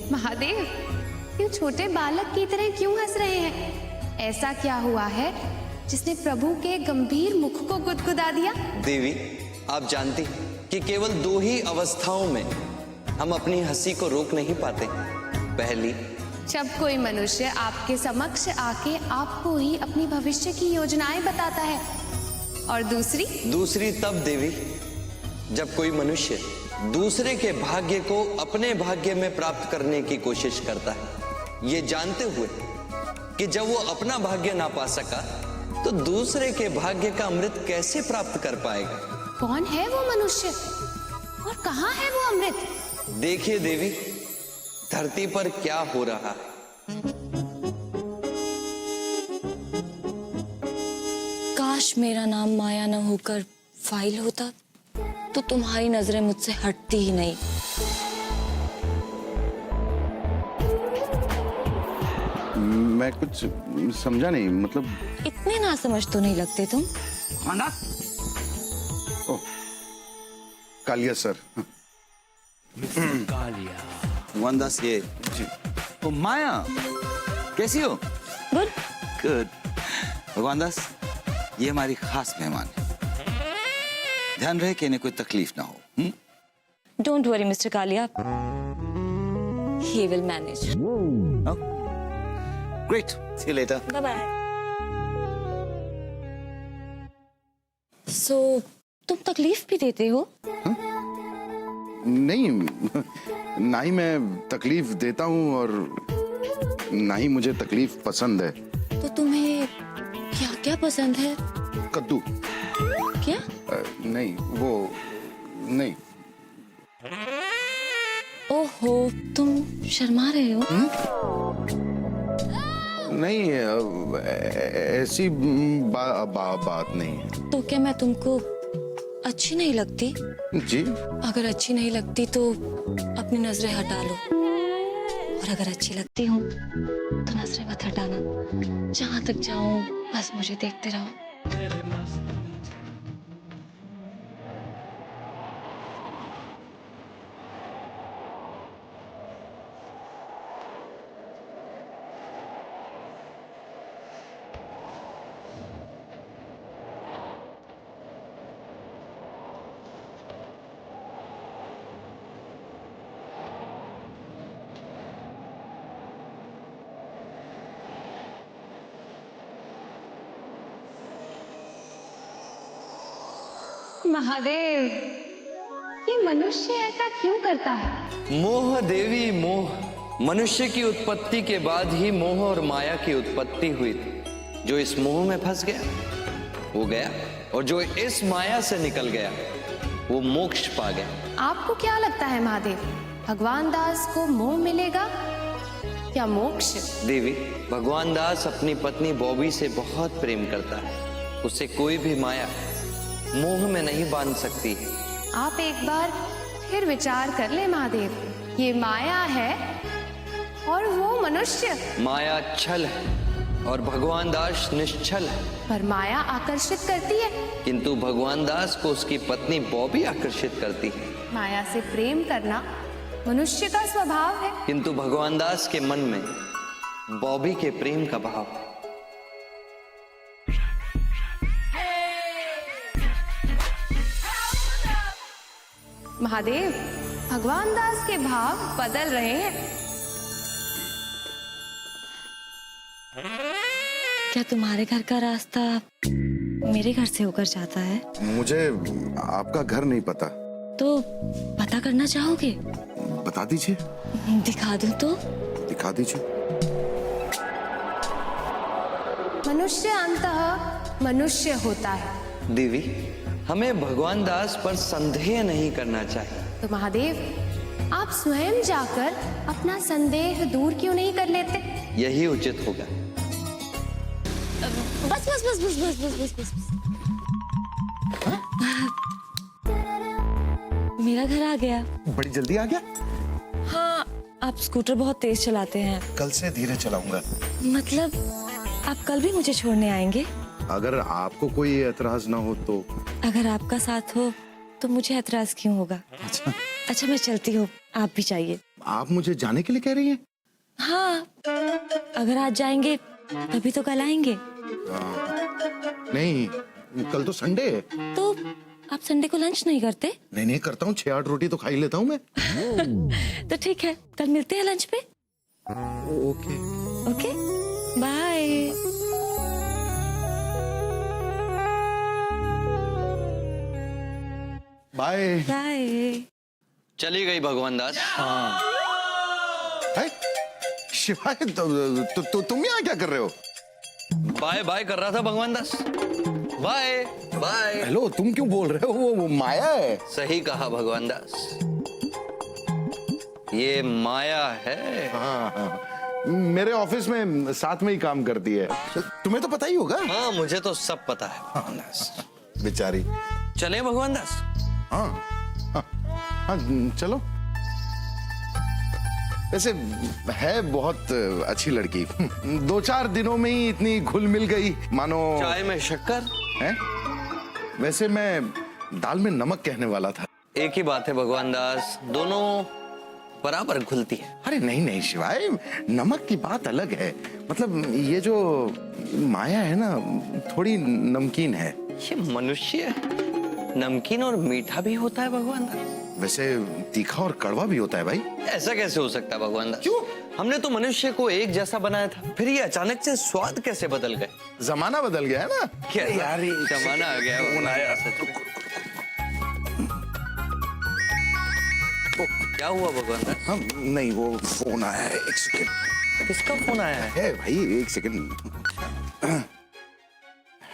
महादेव, क्यों छोटे बालक की तरह क्यों हंस रहे हैं? ऐसा क्या हुआ है जिसने प्रभु के गंभीर मुख को गुदगुदा दिया? देवी, आप जानती कि केवल 2 ही अवस्थाओं में हम अपनी हंसी को रोक नहीं पाते। पहली, जब कोई मनुष्य आपके समक्ष आके आपको ही अपनी भविष्य की योजनाएं बताता है, और दूसरी तब देवी, जब कोई मनुष्य दूसरे के भाग्य को अपने भाग्य में प्राप्त करने की कोशिश करता है, ये जानते हुए कि जब वो अपना भाग्य ना पा सका तो दूसरे के भाग्य का अमृत कैसे प्राप्त कर पाएगा। कौन है वो मनुष्य और कहाँ है वो अमृत? देखिए देवी, धरती पर क्या हो रहा है। काश मेरा नाम माया न होकर फाइल होता तो तुम्हारी नजरें मुझसे हटती ही नहीं। मैं कुछ समझा नहीं, मतलब इतने ना समझ तो नहीं लगते तुम। ओह, कालिया सर। भगवान दास, ये जी। ओ माया, कैसी हो? गुड। गुड। भगवान दास, ये हमारी खास मेहमान है। ध्यान रहे कि इन्हें कोई तकलीफ ना हो। Don't worry mister Kalia, he will manage. Great, see you later. Bye bye. सो तुम तकलीफ भी देते हो? नहीं, ना ही मैं तकलीफ देता हूँ और ना ही मुझे तकलीफ पसंद है। तो तुम्हें क्या क्या पसंद है? कद्दू। क्या? नहीं, वो नहीं। ओहो, तुम शर्मा रहे हो? नहीं, ऐसी बात नहीं है। तो क्या मैं तुमको अच्छी नहीं लगती? जी। अगर अच्छी नहीं लगती तो अपनी नजरें हटा लो, और अगर अच्छी लगती हूँ तो नजरें मत हटाना। जहां तक जाऊं बस मुझे देखते रहो। महादेव, ये मनुष्य ऐसा क्यों करता है? मोह देवी, मोह। मनुष्य की उत्पत्ति के बाद ही मोह और माया की उत्पत्ति हुई थी। जो इस मोह में फंस गया वो गया, और जो इस माया से निकल गया वो मोक्ष पा गया। आपको क्या लगता है महादेव, भगवान दास को मोह मिलेगा या मोक्ष? देवी, भगवान दास अपनी पत्नी बॉबी से बहुत प्रेम करता है। उसे कोई भी माया मोह में नहीं बांध सकती है। आप एक बार फिर विचार कर ले महादेव, ये माया है और वो मनुष्य। माया छल है और भगवान दास निश्चल है। पर माया आकर्षित करती है, किंतु भगवान दास को उसकी पत्नी बॉबी आकर्षित करती है। माया से प्रेम करना मनुष्य का स्वभाव है, किंतु भगवान दास के मन में बॉबी के प्रेम का भाव है। महादेव, भगवान दास के भाव बदल रहे हैं। क्या तुम्हारे घर का रास्ता मेरे घर से होकर जाता है? मुझे आपका घर नहीं पता। तो पता करना चाहोगे? बता दीजिए। दिखा दूं तो? दिखा दीजिए। मनुष्य अंततः मनुष्य होता है। देवी, हमें भगवान दास पर संदेह नहीं करना चाहिए। तो महादेव, आप स्वयं जाकर अपना संदेह दूर क्यों नहीं कर लेते? यही उचित होगा। बस बस बस बस बस बस बस बस। मेरा घर आ गया। बड़ी जल्दी आ गया? हाँ, आप स्कूटर बहुत तेज चलाते हैं। कल से धीरे चलाऊंगा। मतलब आप कल भी मुझे छोड़ने आएंगे? अगर आपको कोई एतराज ना हो तो। अगर आपका साथ हो तो मुझे एतराज क्यों होगा? अच्छा, अच्छा मैं चलती हूँ, आप भी जाइए। आप मुझे जाने के लिए कह रही हैं? हाँ, अगर आज जाएंगे तभी तो कल आएंगे। नहीं, कल तो संडे है। तो आप संडे को लंच नहीं करते? नहीं करता हूँ, 6-8 रोटी तो खा ही लेता हूँ मैं। तो ठीक है, कल मिलते हैं लंच पे। Okay. Okay, bye. Bye. Bye. चली गई भगवान दास। है? शिवाय, तुम यहाँ क्या कर रहे हो? बाय बाय कर रहा था भगवान दास। Bye bye. हेलो, तुम क्यों बोल रहे हो? वो माया है। सही कहा भगवान दास, ये माया है। हाँ, मेरे ऑफिस में साथ में ही काम करती है, तुम्हें तो पता ही होगा। हाँ, मुझे तो सब पता है भगवान दास। बेचारी। चले भगवान दास। हाँ, हाँ, हाँ, चलो। वैसे है बहुत अच्छी लड़की। 2-4 दिनों में ही इतनी घुल मिल गई, मानो। चाय में शक्कर है? वैसे मैं दाल में नमक कहने वाला था। एक ही बात है भगवान दास, दोनों बराबर घुलती है। अरे नहीं शिवाय, नमक की बात अलग है। मतलब ये जो माया है ना, थोड़ी नमकीन है। ये मनुष्य नमकीन और मीठा भी होता है भगवान दास? वैसे तीखा और कड़वा भी होता है भाई। ऐसा कैसे हो सकता है भगवान दास? क्यों? हमने तो मनुष्य को एक जैसा बनाया था, फिर ये अचानक से स्वाद कैसे बदल गए? जमाना बदल गया है ना। क्या यार, जमाना आ गया है। क्या हुआ भगवान दास? हाँ, नहीं वो फोन आया है, एक सेकंड। किसका फोन आया है? भाई एक सेकंड।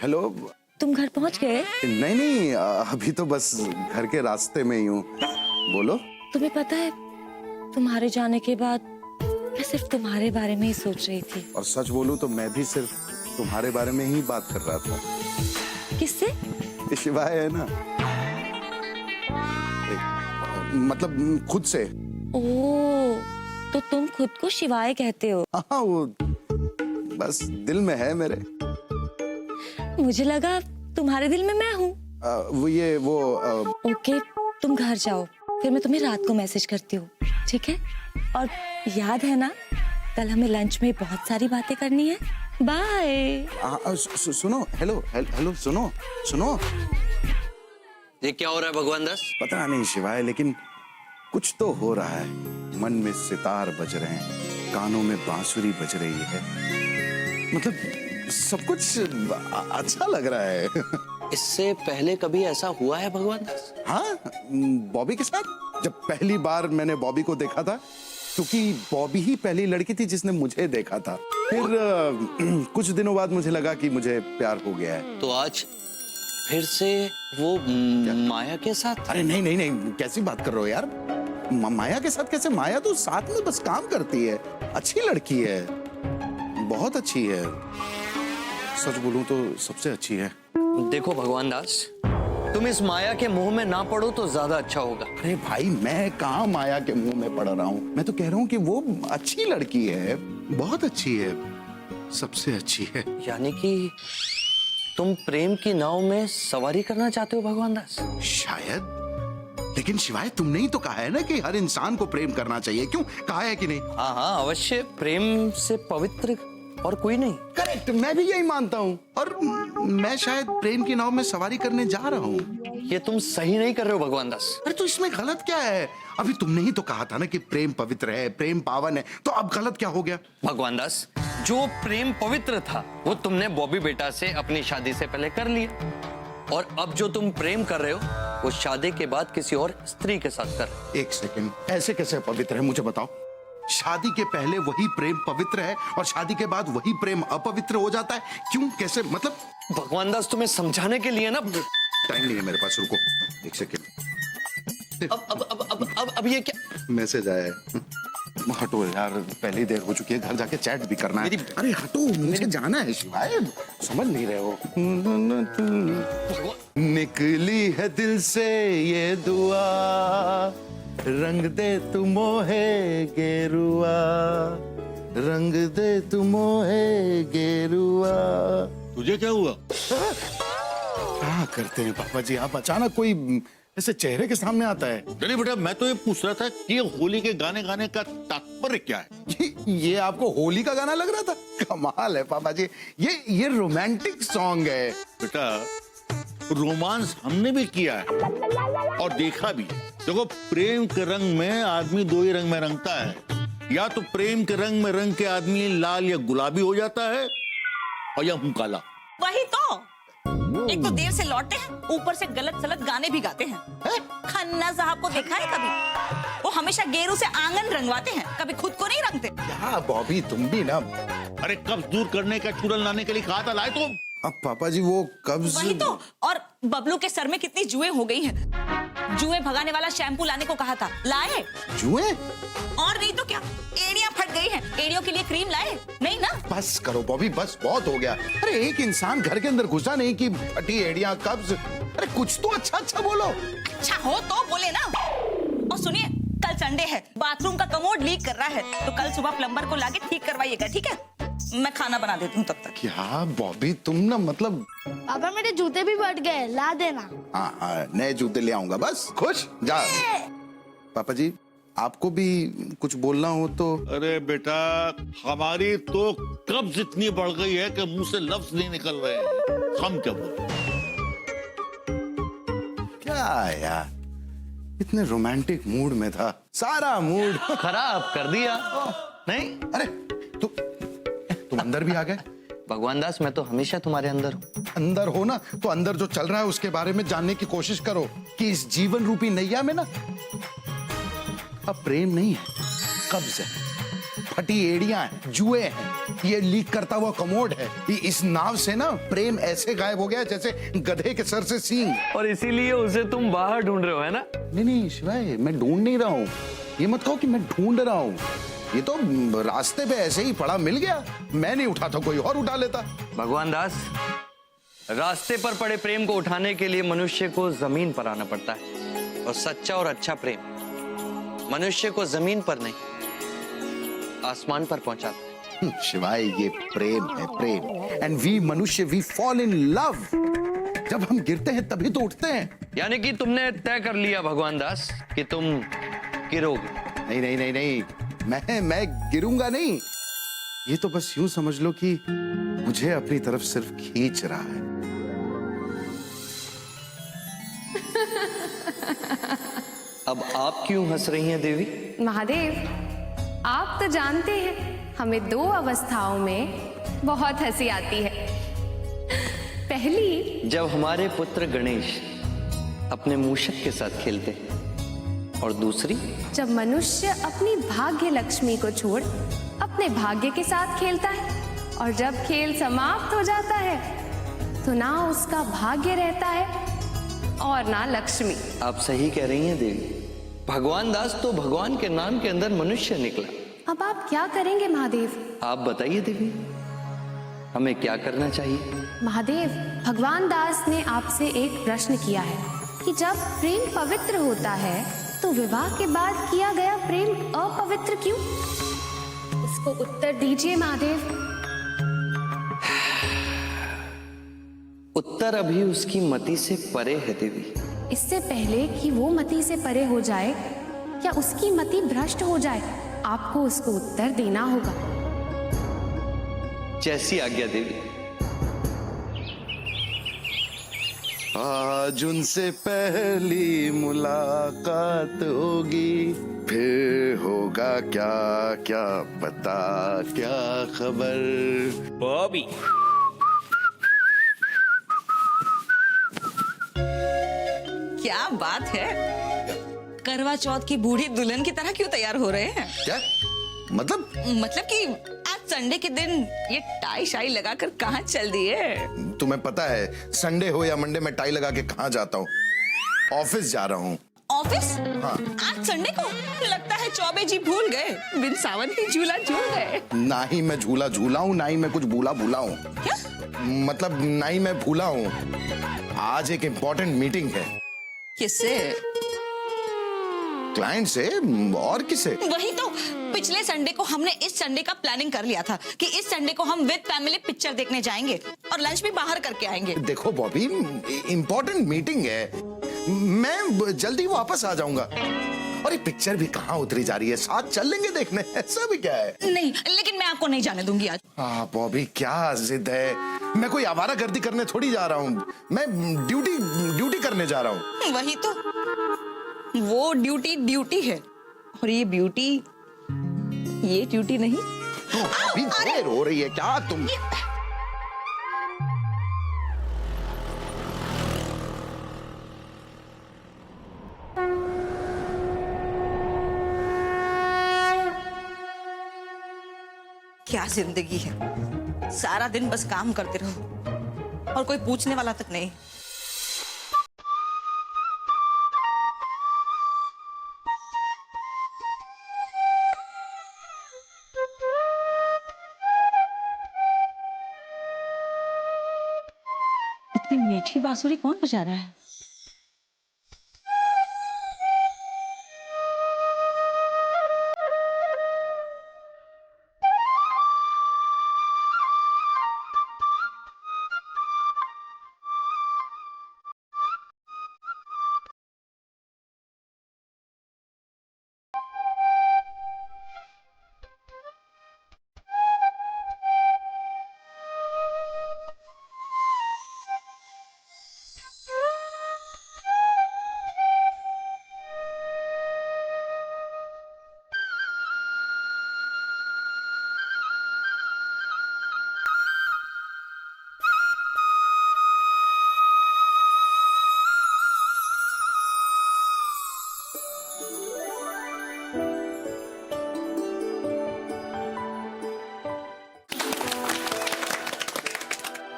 हेलो। तुम घर पहुंच गए? नहीं, अभी तो बस घर के रास्ते में ही हूँ। बोलो। तुम्हें पता है, तुम्हारे जाने के बाद मैं सिर्फ तुम्हारे बारे में ही सोच रही थी। और सच बोलूं तो मैं भी सिर्फ तुम्हारे बारे में ही बात कर रहा था। किससे? शिवाय है ना, मतलब खुद से। ओह, तो तुम खुद को शिवाय कहते हो? हाँ, वो बस दिल में है मेरे। मुझे लगा तुम्हारे दिल में मैं हूँ। ओके, तुम घर जाओ, फिर मैं तुम्हें रात को मैसेज करती हूँ, ठीक है? और याद है ना, कल हमें लंच में बहुत सारी बातें करनी है। बाय। सुनो, हेलो, सुनो। ये क्या हो रहा है भगवान दास? पता नहीं शिवाय, लेकिन कुछ तो हो रहा है। मन में सितार बज रहे हैं, कानों में बांसुरी बज रही है। मतलब सब कुछ अच्छा लग रहा है। इससे पहले कभी ऐसा हुआ है भगवान दास? हाँ, बॉबी के साथ। जब पहली बार मैंने बॉबी को देखा था, क्योंकि बॉबी ही पहली लड़की थी जिसने मुझे देखा था। फिर कुछ दिनों बाद मुझे लगा कि मुझे प्यार हो गया है। तो आज फिर से वो माया के साथ? अरे नहीं, कैसी बात कर रहे हो यार? माया के साथ कैसे? माया तो साथ में बस काम करती है, अच्छी लड़की है, बहुत अच्छी है। सच बोलूं तो सबसे अच्छी है। देखो भगवान दास, तुम इस माया के मुंह में ना पड़ो तो ज्यादा अच्छा होगा। अरे भाई, मैं कहाँ माया के मुंह में पड़ रहा हूँ? मैं तो कह रहा हूँ कि वो अच्छी लड़की है, बहुत अच्छी है, सबसे अच्छी है। यानी कि तुम प्रेम की नाव में सवारी करना चाहते हो भगवान दास? शायद, लेकिन शिवाय तुमने ही तो कहा है ना कि हर इंसान को प्रेम करना चाहिए। क्यों, कहा है कि नहीं? हाँ, अवश्य। प्रेम से पवित्र और कोई नहीं। करेक्ट, मैं भी यही मानता हूँ। और मैं शायद प्रेम की नाव में सवारी करने जा रहा हूँ। ये तुम सही नहीं कर रहे हो भगवान दास। अरे तो इसमें गलत क्या है? अभी तुमने ही तो कहा था ना कि प्रेम पवित्र है, प्रेम पावन है, तो अब गलत क्या हो गया? भगवान दास, जो प्रेम पवित्र था वो तुमने बॉबी बेटा से अपनी शादी से पहले कर लिया, और अब जो तुम प्रेम कर रहे हो वो शादी के बाद किसी और स्त्री के साथ कर। एक सेकंड, ऐसे कैसे पवित्र है मुझे बताओ? शादी के पहले वही प्रेम पवित्र है और शादी के बाद वही प्रेम अपवित्र हो जाता है। क्यों, कैसे, मतलब? भगवान दास, तुम्हें समझाने के लिए ना टाइम नहीं है मेरे पास, रुको एक सेकंड। अब ये क्या मैसेज आया है? हटो यार, पहली देर हो चुकी है, घर जाके चैट भी करना है। अरे हटो, मुझे जाना है शिवाय, समझ नहीं रहे हो? निकली है दिल से ये दुआ, रंग दे तू मोहे गेरुआ, रंग दे तू मोहे गेरुआ। तुझे क्या हुआ? क्या करते हैं पापा जी आप? अचानक कोई ऐसे चेहरे के सामने आता है? चलिए बेटा, मैं तो ये पूछ रहा था कि ये होली के गाने गाने का तात्पर्य क्या है? ये आपको होली का गाना लग रहा था? कमाल है पापा जी, ये रोमांटिक सॉन्ग है। बेटा, रोमांस हमने भी किया है और देखा भी। देखो, प्रेम के रंग में आदमी दो ही रंग में रंगता है, या तो प्रेम के रंग में रंग के आदमी लाल या गुलाबी हो जाता है, और या मुंह काला। वही तो, एक तो देर से लौटते हैं, ऊपर से गलत सलत गाने भी गाते हैं। खन्ना साहब को देखा है कभी? वो हमेशा गेरू से आंगन रंगवाते हैं, कभी खुद को नहीं रंगते। क्या बॉबी, तुम भी ना। अरे कब्ज दूर करने का चूरन लाने के लिए कहा था, लाए तुम? अब पापा जी वो कब्ज। वही तो, और बबलू के सर में कितनी जुएं हो गई हैं। जुएं भगाने वाला शैम्पू लाने को कहा था, लाए? जुए? और नहीं तो क्या, एड़ियां फट गई हैं, एड़ियों के लिए क्रीम लाए? नहीं ना? बस करो बॉबी, बस बहुत हो गया। अरे एक इंसान घर के अंदर घुसा नहीं कि फटी एड़ियां, कब्ज। अरे कुछ तो अच्छा अच्छा बोलो। अच्छा हो तो बोले ना। और सुनिए, कल संडे है, बाथरूम का कमोड लीक कर रहा है, तो कल सुबह प्लम्बर को लाके ठीक करवाइएगा, ठीक है? मैं खाना बना देती हूँ तब तक। क्या बॉबी, तुम ना मतलब। पापा मेरे जूते भी फट गए, ला देना। हाँ, नए जूते ले आऊंगा, बस खुश जा। पापा जी, आपको भी कुछ बोलना हो तो। अरे बेटा, हमारी तो कब्ज इतनी बढ़ गई है कि मुंह से लफ्ज नहीं निकल रहे हैं, हम क्या बोले? क्या यार, इतने रोमांटिक मूड में था, सारा मूड खराब कर दिया। नहीं, अरे तुम अंदर भी आ गए। भगवान दास, मैं तो हमेशा तुम्हारे अंदर हूँ। अंदर हो ना, तो अंदर जो चल रहा है उसके बारे में जानने की कोशिश करो कि इस जीवन रूपी नैया में ना अब प्रेम नहीं है, कब्ज है, फटी एड़ियां हैं, जुए हैं, ये लीक करता हुआ कमोड है। इस नाव से ना प्रेम ऐसे गायब हो गया जैसे गधे के सर से सींग। और इसीलिए उसे तुम बाहर ढूंढ रहे हो, है ना? नहीं शिवाय, मैं ढूंढ नहीं रहा हूँ। ये मत कहो कि मैं ढूंढ रहा हूँ, ये तो रास्ते पे ऐसे ही पड़ा मिल गया। मैं नहीं उठाता, कोई और उठा लेता। भगवान दास, रास्ते पर पड़े प्रेम को उठाने के लिए मनुष्य को जमीन पर आना पड़ता है, और सच्चा और अच्छा प्रेम मनुष्य को जमीन पर नहीं, आसमान पर पहुंचाता है। शिवाय, ये प्रेम है, प्रेम। एंड वी मनुष्य, वी फॉल इन लव। जब हम गिरते हैं तभी तो उठते हैं। यानी कि तुमने तय कर लिया भगवान दास कि तुम गिरोगे। नहीं नहीं नहीं नहीं, मैं गिरूंगा नहीं। ये तो बस यूं समझ लो कि मुझे अपनी तरफ सिर्फ खींच रहा है। अब आप क्यों हंस रही हैं देवी? महादेव, आप तो जानते हैं हमें दो अवस्थाओं में बहुत हंसी आती है। पहली, जब हमारे पुत्र गणेश अपने मूषक के साथ खेलते हैं, और दूसरी, जब मनुष्य अपनी भाग्य लक्ष्मी को छोड़ अपने भाग्य के साथ खेलता है, और जब खेल समाप्त हो जाता है तो ना उसका भाग्य रहता है और ना लक्ष्मी। आप सही कह रही हैं देवी। भगवान दास तो भगवान के नाम के अंदर मनुष्य निकला। अब आप क्या करेंगे महादेव? आप बताइए देवी, हमें क्या करना चाहिए? महादेव, भगवान दास ने आपसे एक प्रश्न किया है कि जब प्रेम पवित्र होता है तो विवाह के बाद किया गया प्रेम अपवित्र क्यों? इसको उत्तर दीजिए महादेव। उत्तर अभी उसकी मति से परे है देवी। इससे पहले कि वो मति से परे हो जाए या उसकी मति भ्रष्ट हो जाए, आपको उसको उत्तर देना होगा। जैसी आज्ञा देवी। आज उनसे पहली मुलाकात होगी, फिर होगा क्या क्या पता, क्या खबर। बॉबी, क्या बात है, करवा चौथ की बूढ़ी दुल्हन की तरह क्यों तैयार हो रहे हैं? क्या मतलब? मतलब कि आज संडे के दिन ये टाई शाई लगाकर कहाँ चल दिए? तुम्हें पता है संडे हो या मंडे में टाई लगा के कहाँ जाता हूँ? ऑफिस जा रहा हूँ। ऑफिस? हाँ। आज संडे को? लगता है चौबे जी भूल गए, बिन सावन ही झूला झूल गए। ना ही मैं झूला झूला हूँ, ना ही मैं कुछ भूला भूला हूँ। क्या मतलब ना ही मैं भूला हूँ। आज एक इम्पोर्टेंट मीटिंग है। किससे? क्लाइंट से, और किसे? वही तो, पिछले संडे को हमने इस संडे का प्लानिंग कर लिया था कि इस संडे को हम विद फैमिली पिक्चर देखने जाएंगे और लंच भी बाहर करके आएंगे। देखो बॉबी, इम्पोर्टेंट मीटिंग है, मैं जल्दी वापस आ जाऊंगा। और ये पिक्चर भी कहाँ उतरी जा रही है, साथ चल लेंगे देखने, ऐसा भी क्या है? नहीं, लेकिन मैं आपको नहीं जाने दूंगी आज। हाँ बॉबी, क्या जिद है? मैं कोई आवारागर्दी करने थोड़ी जा रहा हूँ, मैं ड्यूटी करने जा रहा हूँ। वही तो, वो ड्यूटी है और ये ब्यूटी, ये ड्यूटी नहीं। तो अभी देर हो रही है क्या तुम? क्या जिंदगी है, सारा दिन बस काम करते रहो और कोई पूछने वाला तक नहीं। इतनी मीठी बांसुरी कौन बजा रहा है?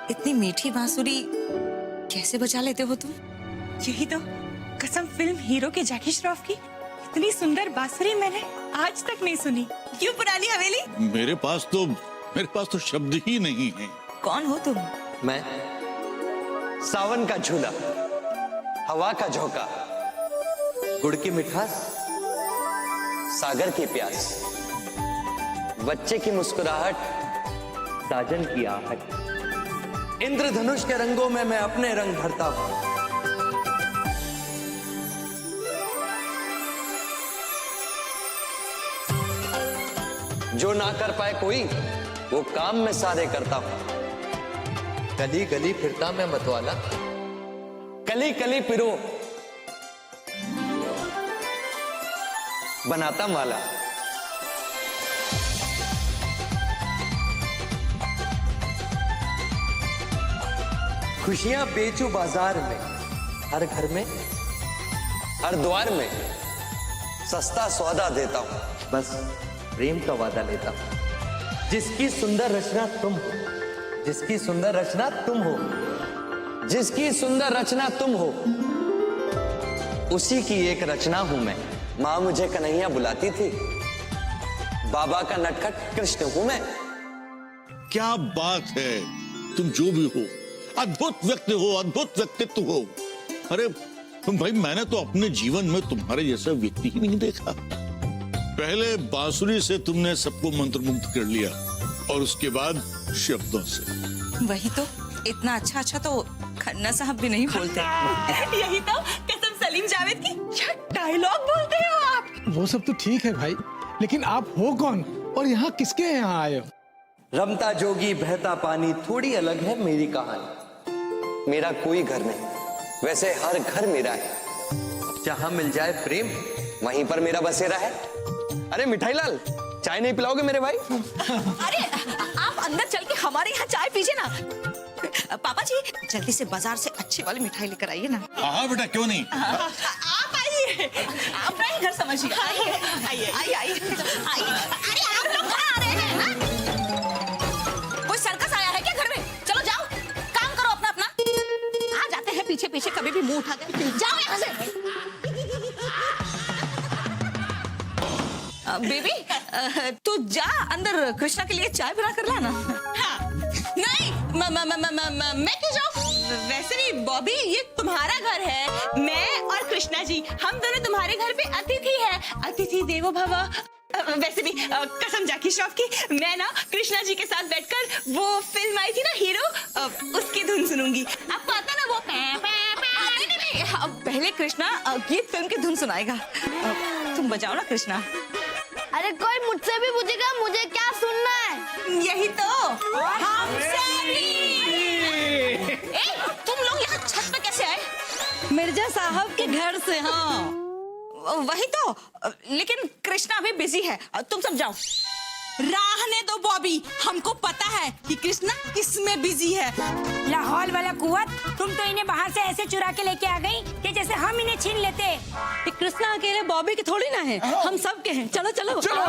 इतनी मीठी बांसुरी कैसे बजा लेते हो तुम? यही तो कसम फिल्म हीरो के जैकी श्रॉफ की, इतनी सुंदर बांसुरी मैंने आज तक नहीं सुनी। क्यों पुरानी हवेली? मेरे पास तो शब्द ही नहीं है। कौन हो तुम? मैं सावन का झूला, हवा का झोंका, गुड़ की मिठास, सागर की प्यास, बच्चे की मुस्कुराहट, साजन की आहट, इंद्रधनुष के रंगों में मैं अपने रंग भरता हूं। जो ना कर पाए कोई, वो काम में सारे करता हूं। गली गली फिरता मैं मतवाला, कली कली पिरो बनाता माला। खुशियां बेचू बाजार में, हर घर में, हर द्वार में, सस्ता सौदा देता हूं, बस प्रेम का वादा लेता हूं। जिसकी सुंदर रचना तुम हो, जिसकी सुंदर रचना तुम हो, जिसकी सुंदर रचना तुम हो, उसी की एक रचना हूं मैं। मां मुझे कन्हैया बुलाती थी, बाबा का नटखट कृष्ण हूं मैं। क्या बात है, तुम जो भी हो, अद्भुत व्यक्ति हो, अद्भुत व्यक्तित्व हो। अरे भाई, मैंने तो अपने जीवन में तुम्हारे जैसा व्यक्ति ही नहीं देखा। पहले बांसुरी से तुमने सबको मंत्रमुग्ध कर लिया और उसके बाद शब्दों से। वही तो, इतना अच्छा अच्छा तो खन्ना साहब भी नहीं बोलते। यही तो कसम सलीम जावेद की, क्या डायलॉग बोलते हो आप। वो सब तो ठीक है भाई, लेकिन आप हो कौन और यहाँ किसके यहाँ आए हो? रमता जोगी बहता पानी, थोड़ी अलग है मेरी कहानी। मेरा कोई घर नहीं, वैसे हर घर मेरा है। जहां मिल जाए प्रेम, वहीं पर मेरा बसेरा है। अरे मिठाई लाल, चाय नहीं पिलाओगे मेरे भाई? अरे आप अंदर चल के हमारे यहाँ चाय पीजिए ना। पापा जी, जल्दी से बाजार से अच्छी वाली मिठाई लेकर आइए ना। हाँ बेटा, क्यों नहीं। आप आइए, अपना ही घर समझिए। आइए आइए आइए आइए। अरे आप लोग कहाँ आ रहे हैं? कोई सर्कस आया है क्या घर में? चलो जाओ, काम करो अपना अपना। आ जाते हैं पीछे पीछे, कभी भी मुंह उठाते। जाओ यहाँ से। बेबी, तू जा अंदर कृष्णा के लिए चाय बना कर लाना। हाँ। नहीं, मैं क्यों जाऊँ? वैसे भी बॉबी, ये तुम्हारा घर है। मैं और कृष्णा जी, हम दोनों तुम्हारे घर पे अतिथि हैं। अतिथि देवो भव। वैसे भी कसम जैकी श्रॉफ की, मैं ना कृष्णा जी के साथ बैठकर वो फिल्म आई थी ना हीरो, उसकी धुन सुनूंगी। आपको आता ना वो? नहीं, पहले कृष्णा गीत फिल्म की धुन सुनाएगा। तुम बजाओ ना कृष्णा। अरे कोई मुझसे भी पूछेगा मुझे क्या सुनना है। यही तो हमसे भी। तुम लोग यहाँ छत पे कैसे आए? मिर्जा साहब के घर से। हाँ वही तो, लेकिन कृष्णा अभी बिजी है, तुम सब जाओ। रहने दो बॉबी, हमको पता है कि कृष्णा किसमें बिजी है। लाहौल वाला कुवत, तुम तो इन्हें बाहर से ऐसे चुरा के लेके आ गई कि जैसे हम इन्हें छीन लेते। ये कृष्णा अकेले बॉबी के थोड़ी ना है, हम सब के हैं। चलो चलो चलो।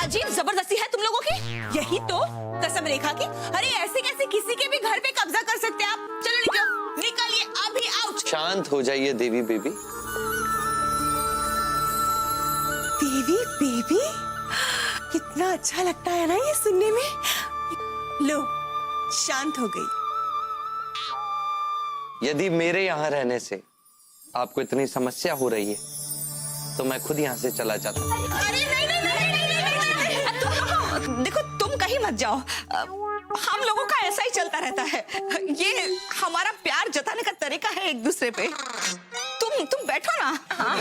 अजीब जबरदस्ती है तुम लोगों की। यही तो कसम रेखा की। अरे ऐसे कैसे किसी के भी घर पे कब्जा कर सकते हैं आप? चलो निकलो, निकलिए अभी, आउट। शांत हो जाइए देवी बेबी। देवी बेबी, कितना अच्छा लगता है ना ये सुनने में। लो, शांत हो गई। यदि मेरे यहाँ रहने से आपको इतनी समस्या हो रही है तो मैं खुद यहाँ से चला जाता हूँ। अरे नहीं नहीं नहीं नहीं नहीं, नहीं। तुम देखो, तुम कहीं मत जाओ। हम लोगों का ऐसा ही चलता रहता है। ये हमारा प्यार जताने का तरीका है एक दूसरे पे। तुम बैठो ना। हाँ।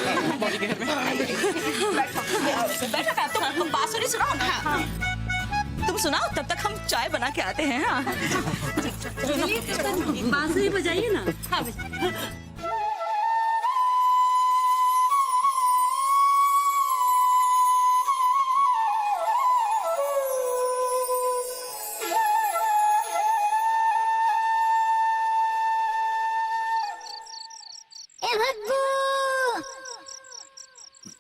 बैठो ना, तुम बांसुरी सुनाओ ना। तुम सुनाओ, तब तक हम चाय बना के आते हैं। हाँ। बांसुरी बजाइए ना। हाँ,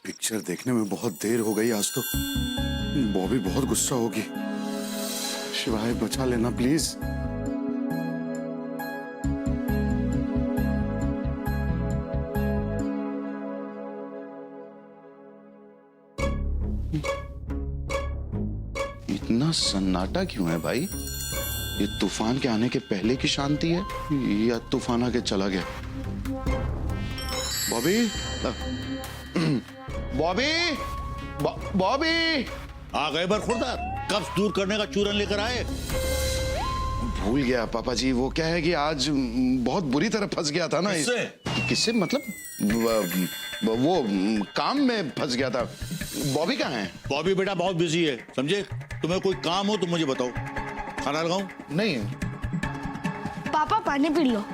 पिक्चर देखने में बहुत देर हो गई आज तो। बॉबी बहुत गुस्सा होगी। शिवाय बचा लेना प्लीज। इतना सन्नाटा क्यों है भाई? ये तूफान के आने के पहले की शांति है या तूफान आके चला गया? बॉबी, बॉबी, बॉबी। आ गए बरखुरदार, कब्ज दूर करने का चूरन लेकर आए। भूल गया पापा जी, वो क्या है कि आज बहुत बुरी तरह फंस गया था ना। किससे मतलब वो काम में फंस गया था। बॉबी कहाँ है? बॉबी बेटा बहुत बिजी है, समझे? तुम्हें कोई काम हो तो मुझे बताओ, खाना लगाऊं? नहीं। पापा पानी पी लो।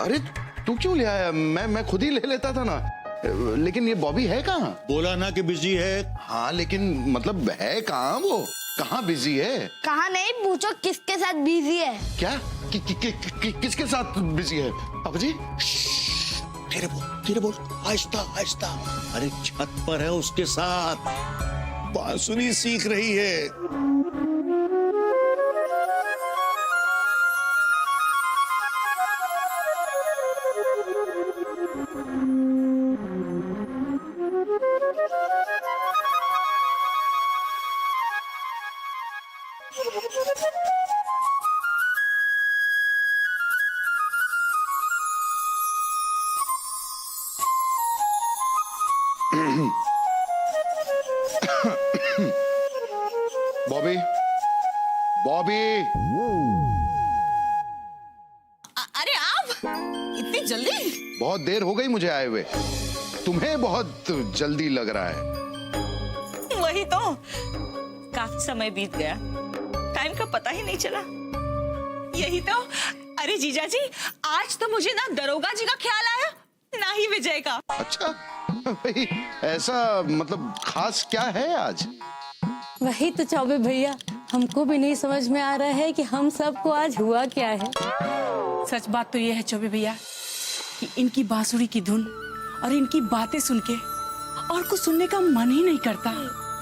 अरे तू क्यों ले आया? मैं खुद ही ले लेता था ना। लेकिन ये बॉबी है कहाँ? बोला ना कि बिजी है। हाँ लेकिन मतलब है कहाँ वो? कहाँ बिजी है? कहाँ नहीं, पूछो किसके साथ बिजी है। क्या किसके साथ बिजी है पापा जी? धीरे बोल, आहिस्ता आहिस्ता। अरे छत पर है उसके साथ, बांसुरी सीख रही है। बॉबी, बॉबी। अरे आप इतनी जल्दी? बहुत देर हो गई मुझे आए हुए। तुम्हें बहुत जल्दी लग रहा है। वही तो, काफी समय बीत गया, टाइम का पता ही नहीं चला। यही तो। अरे जीजा जी, आज तो मुझे ना दरोगा जी का ख्याल आया, ना ही विजय का। अच्छा भाई, ऐसा मतलब खास क्या है आज? वही तो चौबे भैया, हमको भी नहीं समझ में आ रहा है कि हम सबको आज हुआ क्या है। सच बात तो ये है चौबे भैया कि इनकी बांसुरी की धुन और इनकी बातें सुन के और कुछ सुनने का मन ही नहीं करता।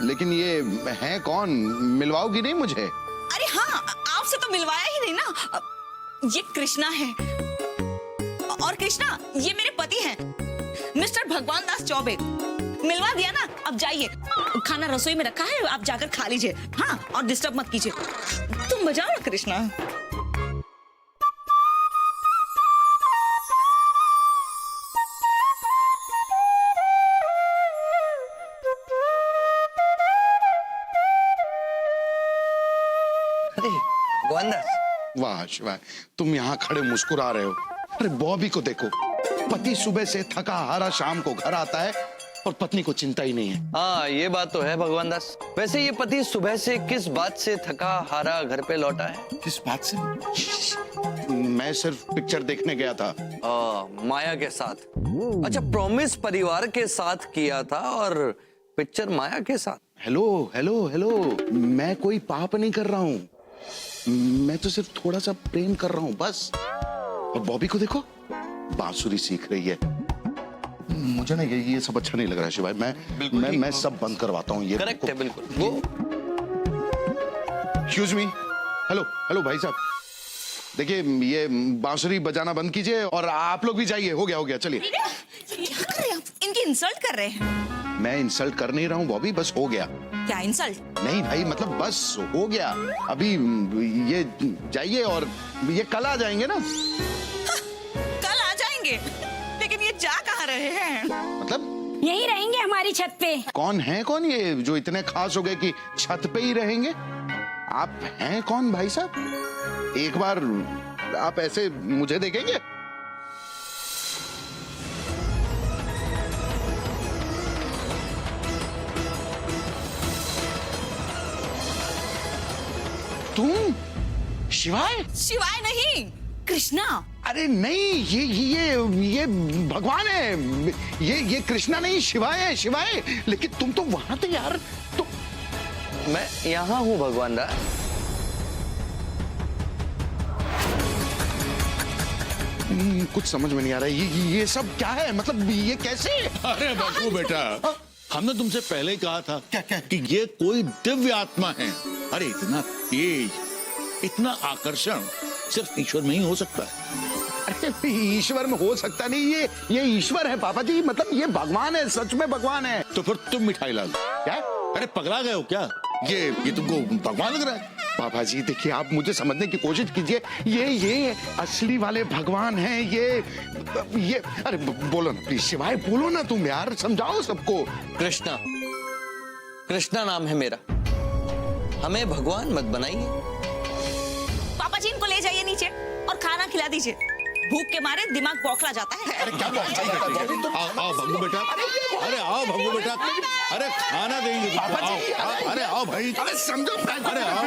लेकिन ये है कौन? मिलवाओगी नहीं मुझे? अरे हाँ, आपसे तो मिलवाया ही नहीं ना। ये कृष्णा है, और कृष्णा ये मेरे पति हैं, मिस्टर भगवान दास चौबे। मिलवा दिया ना, अब जाइए, खाना रसोई में रखा है, आप जाकर खा लीजिए। हाँ, और डिस्टर्ब मत कीजिए। तुम बजाओ ना कृष्णा। अरे भगवानदास, वाह शिवाय, तुम यहाँ खड़े मुस्कुरा रहे हो। अरे बॉबी को देखो, पति सुबह से थका हारा शाम को घर आता है और पत्नी को चिंता ही नहीं है। हाँ ये बात तो है भगवानदास। वैसे ये पति सुबह से किस बात से थका हारा घर पे लौटा है? किस बात से? मैं सिर्फ पिक्चर देखने गया था। माया के साथ। अच्छा, प्रॉमिस परिवार के साथ किया था और पिक्चर माया के साथ। हेलो हेलो हेलो, मैं कोई पाप नहीं कर रहा हूँ, मैं तो सिर्फ थोड़ा सा प्रेम कर रहा हूँ बस। और बॉबी को देखो, बांसुरी सीख रही है। मुझे ना ये सब अच्छा नहीं लग रहा है शिवाय। मैं सब बंद करवाता हूँ ये। करेक्ट है बिल्कुल। वो एक्सक्यूज मी, हेलो हेलो भाई साहब, देखिए ये बांसुरी बजाना बंद कीजिए और आप लोग भी जाइए। हो गया चलिए। क्या कर रहे हैं आप? इनकी इंसल्ट कर रहे हैं। मैं इंसल्ट कर नहीं रहा हूँ बॉबी, बस हो गया। क्या इंसल्ट? नहीं भाई, मतलब बस हो गया। अभी ये जाइए और ये कल आ जाएंगे ना। कल आ जाएंगे, लेकिन ये जा कहाँ रहे हैं? मतलब यही रहेंगे हमारी छत पे। कौन ये जो इतने खास हो गए कि छत पे ही रहेंगे? आप हैं कौन भाई साहब? एक बार आप ऐसे मुझे देखेंगे? तुम शिवाय? शिवाय नहीं, कृष्णा। अरे नहीं, ये भगवान है। ये कृष्णा नहीं, शिवाय है, शिवाय। लेकिन तुम तो वहां थे यार। तो मैं यहाँ हूँ भगवानदास। कुछ समझ में नहीं आ रहा है। ये सब क्या है? मतलब ये कैसे? अरे बाबू बेटा, हमने तुमसे पहले ही कहा था कि ये कोई दिव्य आत्मा है। अरे इतना तेज, इतना आकर्षण सिर्फ ईश्वर में ही हो सकता है। अरे ईश्वर में हो सकता नहीं, ये ईश्वर है पापा जी। मतलब ये भगवान है, सच में भगवान है। तो फिर तुम मिठाई ला लो। क्या? अरे पगला गए हो क्या? ये तुमको भगवान लग रहा है? पापा जी देखिए, आप मुझे समझने की कोशिश कीजिए। ये असली वाले भगवान हैं। ये अरे बोलो ना प्लीज शिवाय, बोलो ना तुम यार, समझाओ सबको। कृष्णा, कृष्णा नाम है मेरा। हमें भगवान मत बनाइए। पापा जी इनको ले जाइए नीचे और खाना खिला दीजिए। भूख के मारे दिमाग बौखला जाता है। अरे क्या आओ भग्गू बेटा, अरे आओ भग्गू बेटा, अरे खाना देंगे तुमको। अरे आओ भाई, अरे समझो। अरे आओ।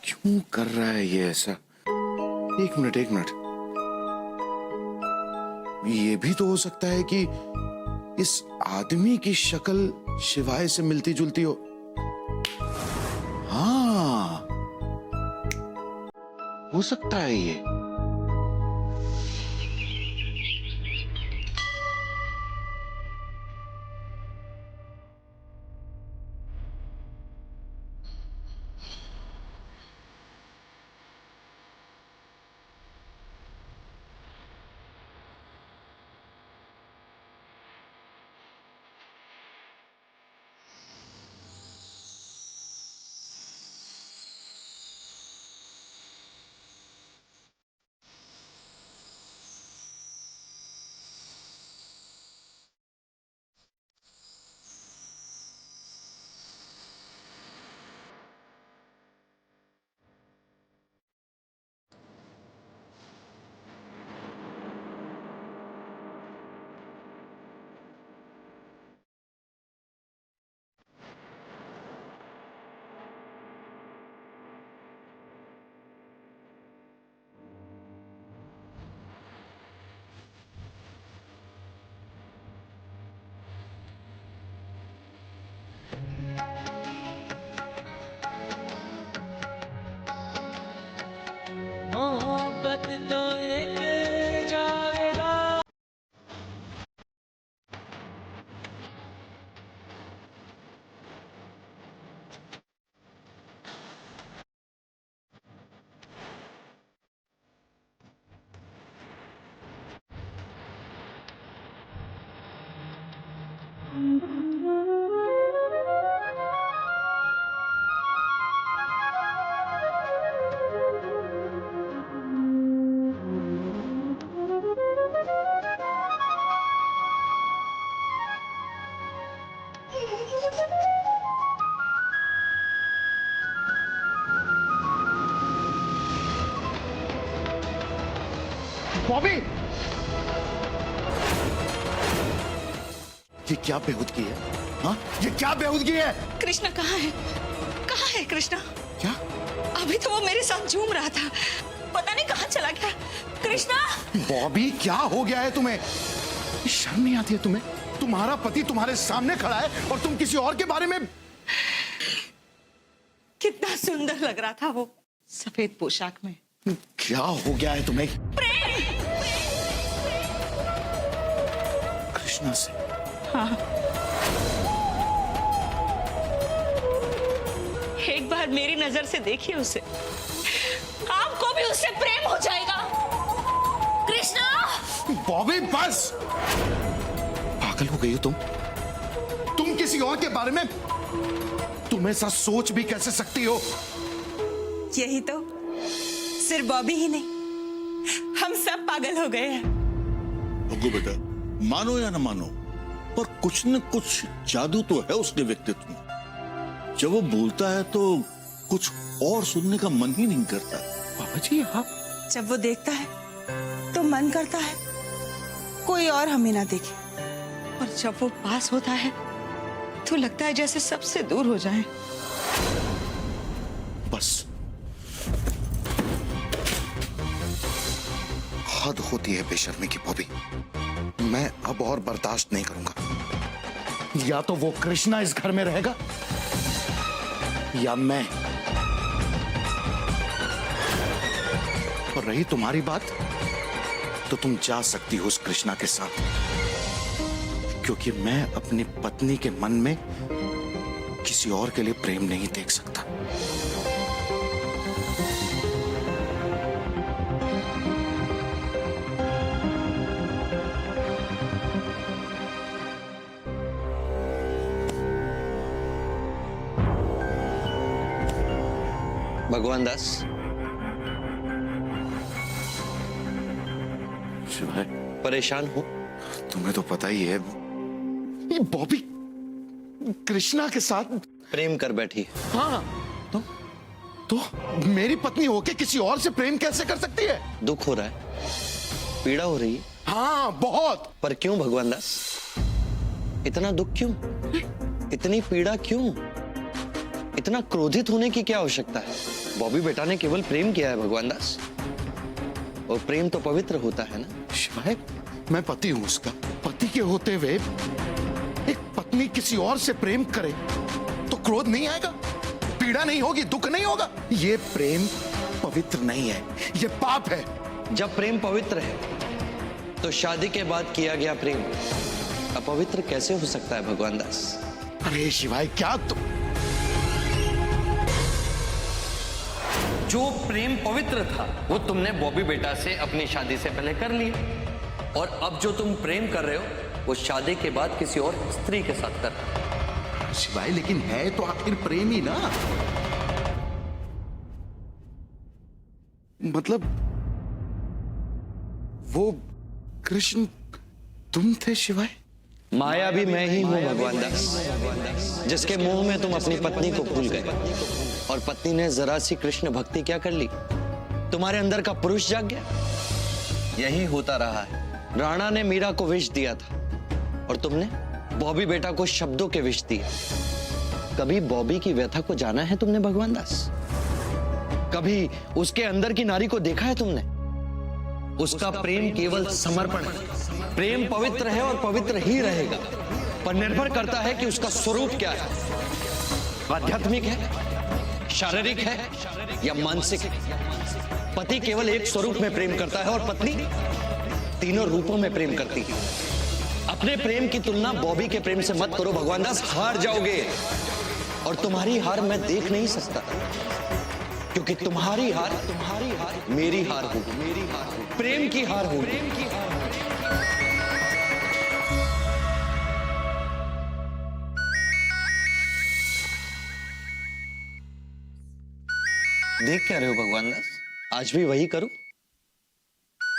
क्यों कर रहा है ये ऐसा? एक मिनट, ये भी तो हो सकता है कि इस आदमी की शक्ल शिवाय से मिलती जुलती हो। हाँ, हो सकता है ये। बॉबी, ये क्या बेहूदगी है? हाँ, ये क्या बेहूदगी है? कृष्णा कहाँ है? कहाँ है कृष्णा? क्या? अभी तो वो मेरे साथ झूम रहा था, पता नहीं कहाँ चला गया। कृष्णा! बॉबी, क्या हो गया है तुम्हें? शर्म नहीं आती है तुम्हें? तुम्हारा पति तुम्हारे सामने खड़ा है और तुम किसी और के बारे में। कितना सुंदर लग रहा था वो सफेद पोशाक में। क्या हो गया है तुम्हें? कृष्णा से? हाँ, एक बार मेरी नजर से देखिए उसे, आपको भी उससे प्रेम हो जाएगा। कृष्णा! बॉबी बस, पागल हो गई हो तुम किसी और के बारे में तुम ऐसा सोच भी कैसे सकती हो? यही तो, सिर्फ बॉबी ही नहीं, हम सब पागल हो गए हैं। अग्गू बेटा, मानो या न मानो, पर कुछ न कुछ जादू तो है उसके व्यक्तित्व में। जब वो बोलता है तो कुछ और सुनने का मन ही नहीं करता। बाबा जी, आप जब वो देखता है तो मन करता है कोई और हमें ना देखे, और जब वो पास होता है तो लगता है जैसे सबसे दूर हो जाए। बस, हद होती है बेशर्मी की बॉबी। मैं अब और बर्दाश्त नहीं करूंगा। या तो वो कृष्णा इस घर में रहेगा या मैं। और रही तुम्हारी बात, तो तुम जा सकती हो उस कृष्णा के साथ, क्योंकि मैं अपनी पत्नी के मन में किसी और के लिए प्रेम नहीं देख सकता। भगवान दास, शिवाय, परेशान हो? तुम्हें तो पता ही है, ये बॉबी कृष्णा के साथ प्रेम कर बैठी। हाँ, तो मेरी पत्नी होके किसी और से प्रेम कैसे कर सकती है? दुख हो रहा है, पीड़ा हो रही है। हाँ, बहुत। पर क्यों भगवान दास? इतना दुख क्यों? इतनी पीड़ा क्यों? इतना क्रोधित होने की क्या आवश्यकता है? बॉबी बेटा ने केवल प्रेम किया है भगवान दास, और प्रेम तो पवित्र होता है ना। शिवाय, मैं पति हूं उसका। पति के होते हुए एक पत्नी किसी और से प्रेम करे तो क्रोध नहीं आएगा, पीड़ा नहीं होगी, दुख नहीं होगा? ये प्रेम पवित्र नहीं है, ये पाप है। जब प्रेम पवित्र है तो शादी के बाद किया गया प्रेम अपवित्र कैसे हो सकता है भगवान दास? अरे शिवाय, क्या तुम? जो प्रेम पवित्र था वो तुमने बॉबी बेटा से अपनी शादी से पहले कर लिया, और अब जो तुम प्रेम कर रहे हो वो शादी के बाद किसी और स्त्री के साथ कर रहे हो। शिवाय, लेकिन है तो आखिर प्रेम ही ना। मतलब वो कृष्ण तुम थे शिवाय? माया भी मैं ही हूं भगवान दास, जिसके मुंह में तुम अपनी पत्नी को भूल गए, और पत्नी ने जरा सी कृष्ण भक्ति क्या कर ली? तुम्हारे अंदर का पुरुष जाग गया। यही होता रहा है। राणा ने मीरा को विष दिया था और तुमने बॉबी बेटा को शब्दों के विष दिए। कभी बॉबी की व्यथा को जाना है तुमने भगवान दास? कभी उसके अंदर की नारी को देखा है तुमने? उसका प्रेम केवल समर्पण है। प्रेम पवित्र है और पवित्र ही रहेगा, पर निर्भर करता है कि उसका स्वरूप क्या है। आध्यात्मिक है, शारीरिक है या मानसिक है। पति केवल एक स्वरूप में प्रेम करता है और पत्नी तीनों रूपों में प्रेम करती है। अपने प्रेम की तुलना बॉबी के प्रेम से मत करो भगवान दास, हार जाओगे। और तुम्हारी हार मैं देख नहीं सकता, क्योंकि तुम्हारी हार मेरी हार होगी, प्रेम की हार होगी। देख क्या रहे हो भगवान दास? आज भी वही करो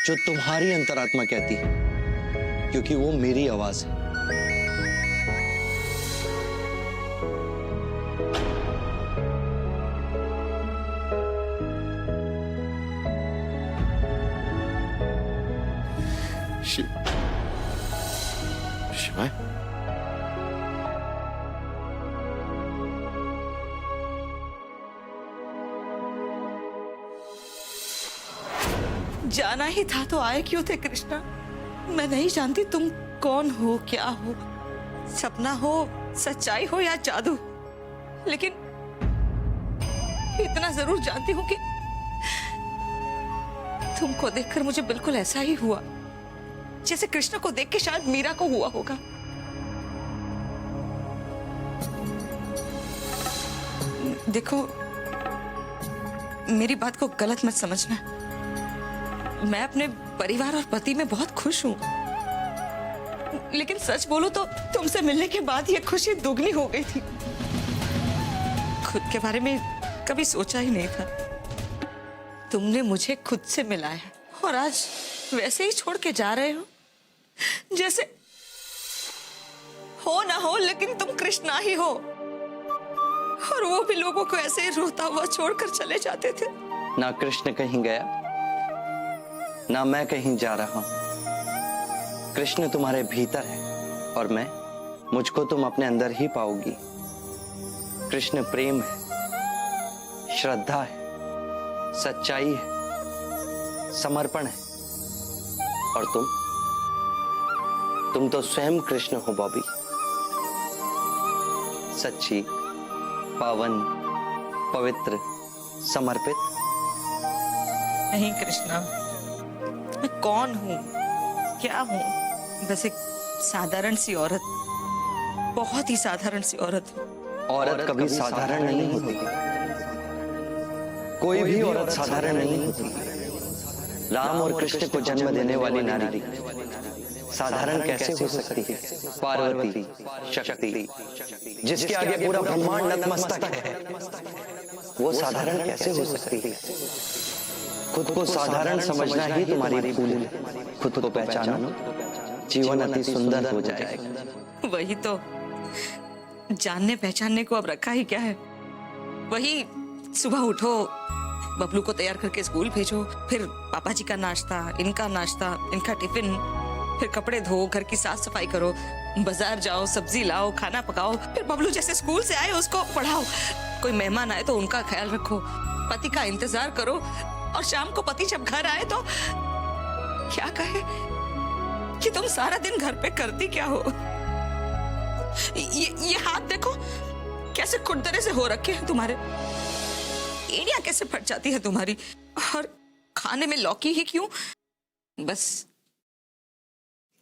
जो तुम्हारी अंतरात्मा कहती है, क्योंकि वो मेरी आवाज है। शिवाय। जाना ही था तो आए क्यों थे कृष्णा? मैं नहीं जानती तुम कौन हो, क्या हो, सपना हो, सच्चाई हो या जादू, लेकिन इतना जरूर जानती हूँ कि तुमको देखकर मुझे बिल्कुल ऐसा ही हुआ जैसे कृष्ण को देख के शायद मीरा को हुआ होगा। देखो, मेरी बात को गलत मत समझना। मैं अपने परिवार और पति में बहुत खुश हूं, लेकिन सच बोलो तो तुमसे मिलने के बाद ये खुशी दुगनी हो गई थी। खुद के बारे में कभी सोचा ही नहीं था। तुमने मुझे खुद से मिलाया है और आज वैसे ही छोड़ के जा रहे हो जैसे हो ना हो, लेकिन तुम कृष्णा ही हो। और वो भी लोगों को ऐसे ही रोता हुआ छोड़कर चले जाते थे। ना कृष्ण कहीं गया, ना मैं कहीं जा रहा हूं। कृष्ण तुम्हारे भीतर है और मुझको तुम अपने अंदर ही पाओगी। कृष्ण प्रेम है, श्रद्धा है, सच्चाई है, समर्पण है। और तुम तो स्वयं कृष्ण हो बॉबी। सच्ची, पावन, पवित्र, समर्पित। नहीं कृष्णा, मैं कौन हूँ, क्या हूँ? बस एक साधारण सी औरत, बहुत ही साधारण सी औरत हूँ। औरत कभी साधारण नहीं होती। कोई भी औरत साधारण नहीं होती। राम और कृष्ण को जन्म देने वाली नारी साधारण कैसे हो सकती है? पार्वती, शक्ति, जिसके आगे पूरा ब्रह्मांड नतमस्तक है, वो साधारण कैसे हो सकती है? खुद को साधारण समझना ही तुम्हारी भूल है। खुद को पहचानो, जीवन अति सुंदर हो जाएगा। वही तो, जानने पहचानने को अब रखा ही क्या है? वही सुबह उठो, बबलू को तैयार करके स्कूल भेजो, फिर पापा जी का नाश्ता, इनका नाश्ता, इनका टिफिन, फिर कपड़े धो, घर की साफ सफाई करो, बाजार जाओ, सब्जी लाओ, खाना पकाओ, फिर बबलू जैसे स्कूल से आए उसको पढ़ाओ, कोई मेहमान आए तो उनका ख्याल रखो, पति का इंतजार करो, और शाम को पति जब घर आए तो क्या कहे कि तुम सारा दिन घर पे करती क्या हो? ये हाथ देखो कैसे खुरदरे से हो रखे हैं तुम्हारे, एड़ियां कैसे फट जाती है तुम्हारी, और खाने में लौकी ही क्यों? बस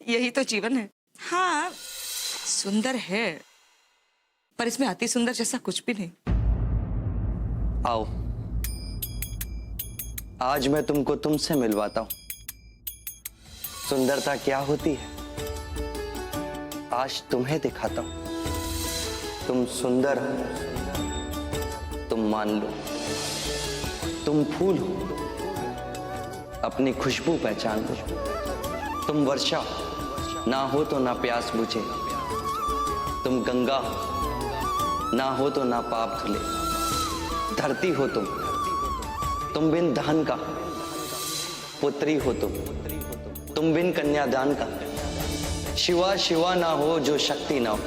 यही तो जीवन है। हाँ, सुंदर है, पर इसमें अति सुंदर जैसा कुछ भी नहीं। आओ, आज मैं तुमको तुमसे मिलवाता हूं। सुंदरता क्या होती है आज तुम्हें दिखाता हूं। तुम सुंदर हो, तुम मान लो। तुम फूल हो, अपनी खुशबू पहचान लो। तुम वर्षा हो, ना हो तो ना प्यास बुझे। तुम गंगा हो, ना हो तो ना पाप धुले। धरती हो तुम बिन धान का। पुत्री हो तुम बिन कन्यादान का। शिवा शिवा ना हो जो शक्ति ना हो।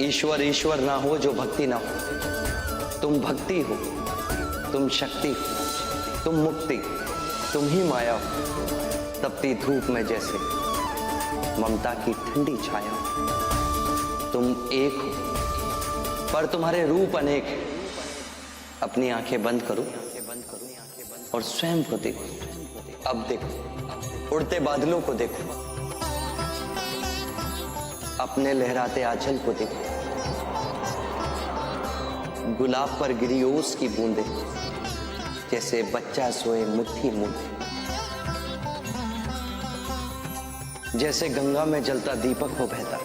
ईश्वर ईश्वर ना हो जो भक्ति ना हो। तुम भक्ति हो, तुम शक्ति हो, तुम मुक्ति, तुम ही माया हो। तपती धूप में जैसे ममता की ठंडी छाया हो। तुम एक हो पर तुम्हारे रूप अनेक है। अपनी आंखें बंद करो और स्वयं को देखो। अब देखो, उड़ते बादलों को देखो, अपने लहराते आंचल को देखो, गुलाब पर गिरी ओस की बूंदे जैसे बच्चा सोए मुट्ठी मूंदे। जैसे गंगा में जलता दीपक हो बहता।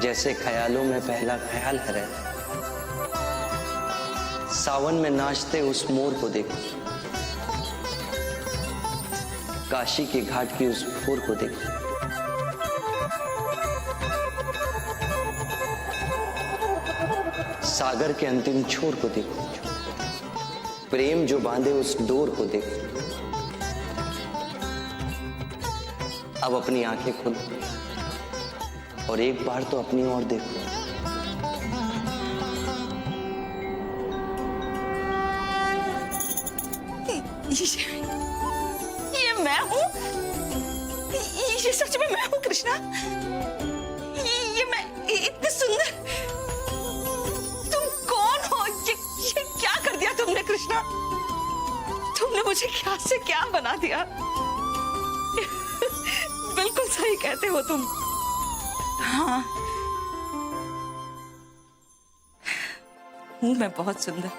जैसे ख्यालों में पहला ख्याल है रहता। सावन में नाचते उस मोर को देखो। काशी के घाट की उस फूर को देखो। सागर के अंतिम छोर को देखो। प्रेम जो बांधे उस डोर को देखो। अब अपनी आंखें खोलो और एक बार तो अपनी ओर देखो। ये मैं हूँ? ये सच में मैं हूँ कृष्णा? ये मैं इतनी सुंदर? तुम कौन हो? ये क्या कर दिया तुमने कृष्णा? तुमने मुझे क्या से क्या बना दिया? बिल्कुल सही कहते हो तुम। हाँ, हूँ मैं बहुत सुंदर,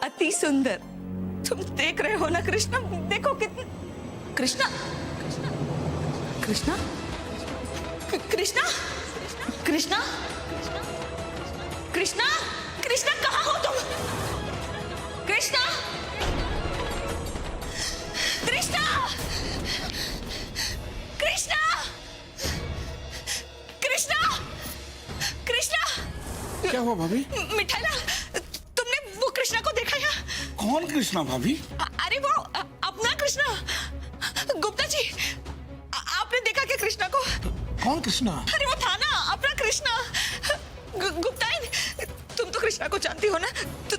अति सुंदर। तुम देख रहे हो ना कृष्णा? देखो कितनी। कृष्णा, कृष्णा, कृष्णा, कृष्णा, कृष्णा, कृष्णा, कहाँ हो तुम? कृष्णा, कृष्णा, कृष्णा, कृष्णा, कृष्णा। क्या हुआ भाभी? मिठाई लाल, तुमने वो कृष्णा को देखा या? कौन कृष्णा भाभी? अरे वो अपना कृष्णा। गुप्ता जी, आपने देखा क्या कृष्णा को? कौन कृष्णा? अरे वो था ना अपना कृष्णा। गुप्ता, तुम तो कृष्णा को जानती हो ना?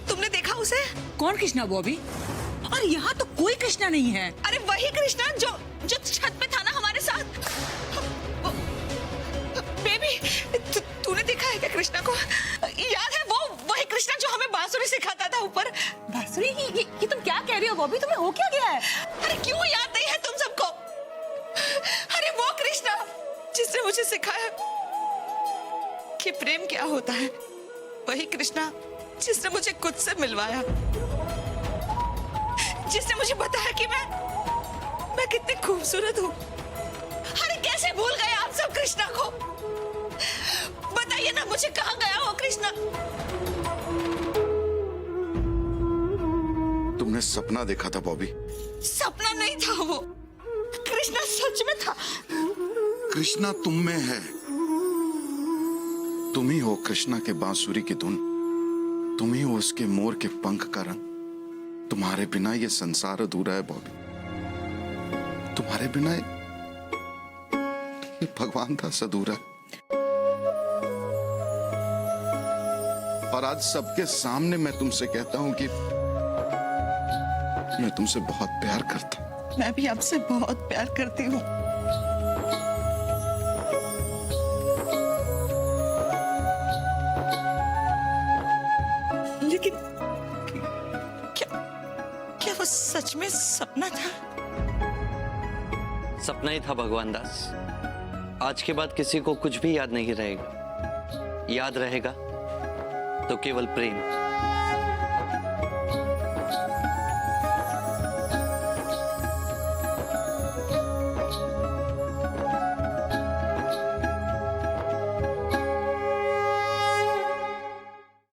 तुमने देखा उसे? कौन कृष्णा बॉबी? और यहाँ तो कोई कृष्णा नहीं है। अरे वही कृष्णा जो छत पे था ना हमारे साथ। बेबी, तूने देखा है क्या कृष्णा को? याद है वो वही कृष्णा जो हमें बांसुरी सिखाता था ऊपर? बांसुरी? ये तुम क्या कह रही हो बॉबी? तुम्हें हो क्या गया है? अरे क्यों याद नहीं है तुम सबको? अरे वो कृष्णा जिसने मुझे सिखाया कि प्रेम क्या होता है, वही कृष्णा जिसने मुझे खुद से मिलवाया, जिसने मुझे बताया कि मैं कितनी खूबसूरत हूँ। अरे कैसे भूल गए आप सब कृष्णा को? बताइए ना मुझे, कहाँ गया वो कृष्णा? तुमने सपना देखा था बॉबी? सपना नहीं था वो, कृष्णा सच में था। कृष्णा तुम में है। तुम ही हो कृष्णा के बांसुरी की धुन, तुम ही हो उसके मोर के पंख का रंग। तुम्हारे बिना ये संसार अधूरा है बॉबी। तुम्हारे बिना ये भगवान दास अधूरा है। और आज सबके सामने मैं तुमसे कहता हूं कि मैं तुमसे बहुत प्यार करता हूं। मैं भी आपसे बहुत प्यार करती हूँ। लेकिन क्या वो सच में सपना था? सपना ही था भगवान दास। आज के बाद किसी को कुछ भी याद नहीं रहेगा। याद रहेगा तो केवल प्रेम।